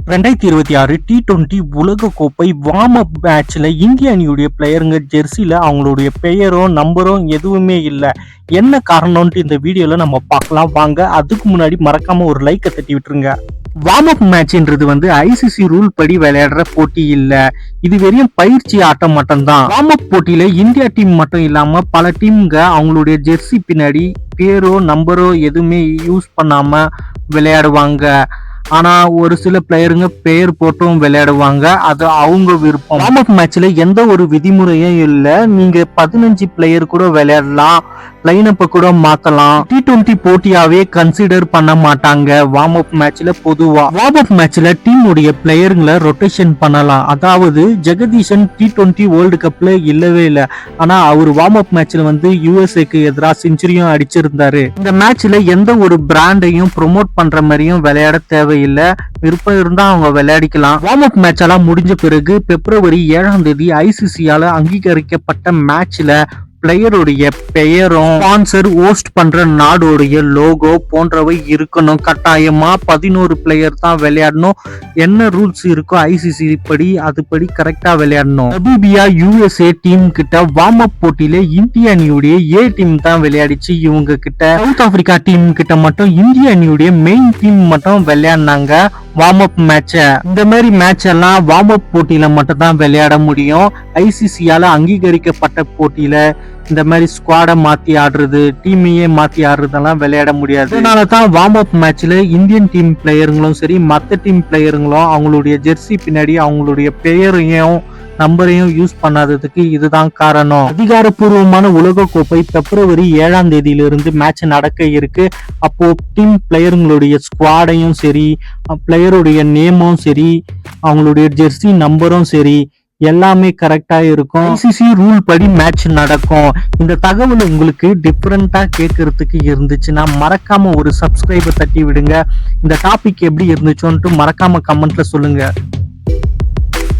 2026 T20 உலக கோப்பை warm up மேட்ச்ல இந்திய அணியுடைய பிளேயருங்க ஜெர்சில அவங்களுடைய பெயரும் நம்பரும் எதுவுமே இல்லை. என்ன காரணம்னு இந்த வீடியோல நம்ம பார்க்கலாம் வாங்க. அதுக்கு முன்னாடி மறக்காம ஒரு லைக்கை தட்டி விட்டுருங்க. வார்ம் அப் மேட்ச்ன்றது ஐசிசி ரூல் படி விளையாடுற போட்டி இல்ல, இது வெறும் பயிற்சி ஆட்டம் மட்டும்தான். வார்ம் அப் போட்டியில இந்தியா டீம் மட்டும் இல்லாம பல டீம்ங்க அவங்களுடைய ஜெர்சி பின்னாடி பேரோ நம்பரோ எதுவுமே யூஸ் பண்ணாம விளையாடுவாங்க. ஆனா ஒரு சில பிளேயருங்க பெயர் போட்டும் விளையாடுவாங்க, அது அவங்க விருப்பம். வார்ம் அப் மேட்ச்ல எந்த ஒரு விதிமுறையும் இல்ல, நீங்க 15 பிளேயர் கூட விளையாடலாம், லைனப்ப கூட மாத்தலாம். T20 போட்டியாவே கன்சிடர் பண்ண மாட்டாங்க வார்ம் அப் மேட்ச்ல. பொதுவா வார்ம் அப் மேட்ச்ல டீம் உடைய பிளேயருங்களை ரொட்டேஷன் பண்ணலாம். அதாவது ஜெகதீஷன் T20 வேர்ல்டு கப்ல இல்லவே இல்லை, ஆனா அவர் வார்ம் அப் மேட்ச்ல யூஎஸ்ஏக்கு எதிராக செஞ்சுரியும் அடிச்சிருந்தாரு. இந்த மேட்ச்ல எந்த ஒரு பிராண்டையும் ப்ரொமோட் பண்ற மாதிரியும் விளையாட தேவையில்லை, விருப்பம் இருந்தா அவங்க விளையாடிக்கலாம். வார்ம் அப் மேட்ச் எல்லாம் முடிஞ்ச பிறகு February 7 ஐசிசியால அங்கீகரிக்கப்பட்ட மேட்ச்ல பிளேயருடைய பெயரும் ஸ்பான்சர் ஹோஸ்ட் பண்ற நாடோடைய லோகோ போன்றவை இருக்கணும். கட்டாயமா 11 பிளேயர் தான் விளையாடணும். என்ன ரூல்ஸ் இருக்கோ ஐசிசி படி அதுபடி கரெக்டா விளையாடணும். நபீபியா யுஎஸ்ஏ டீம் கிட்ட வார்ம் அப் போட்டியில இந்திய அணியுடைய ஏ டீம் தான் விளையாடிச்சு. இவங்க கிட்ட சவுத் ஆப்பிரிக்கா டீம் கிட்ட மட்டும் இந்திய அணியுடைய மெயின் டீம் மட்டும் விளையாடினாங்க வார்ம் அப் மேட்ச. இந்த மாதிரி மேட்ச் எல்லாம் வார்ம் அப் போட்டியில மட்டும் தான் விளையாட முடியும். ஐசிசியால அங்கீகரிக்கப்பட்ட போட்டியில இந்த மாதிரி ஸ்குவாட மாத்தி ஆடுறது, டீமையே மாத்தி ஆடுறதெல்லாம் விளையாட முடியாது. அதனாலதான் வார்ம் அப் மேட்ச்ல இந்தியன் டீம் பிளேயருங்களும் சரி மத்த டீம் பிளேயருங்களும் அவங்களுடைய ஜெர்சி பின்னாடி அவங்களுடைய பெயரையும் நம்பரையும் யூஸ் பண்ணாததுக்கு இதுதான் காரணம். அதிகாரப்பூர்வமான உலக கோப்பை February 7 மேட்ச் நடக்க இருக்கு. அப்போ டீம் பிளேயருங்களுடைய ஸ்குவாடையும் சரி பிளேயருடைய நேமும் சரி அவங்களுடைய ஜெர்சி நம்பரும் சரி எல்லாமே கரெக்டா இருக்கும். ஐசிசி ரூல் படி மேட்ச் நடக்கும். இந்த தகவல் உங்களுக்கு டிஃபரெண்டா கேட்கறதுக்கு இருந்துச்சுன்னா மறக்காம ஒரு சப்ஸ்கிரைபர் தட்டி விடுங்க. இந்த டாபிக் எப்படி இருந்துச்சோன்ட்டு மறக்காம கமெண்ட்ல சொல்லுங்க.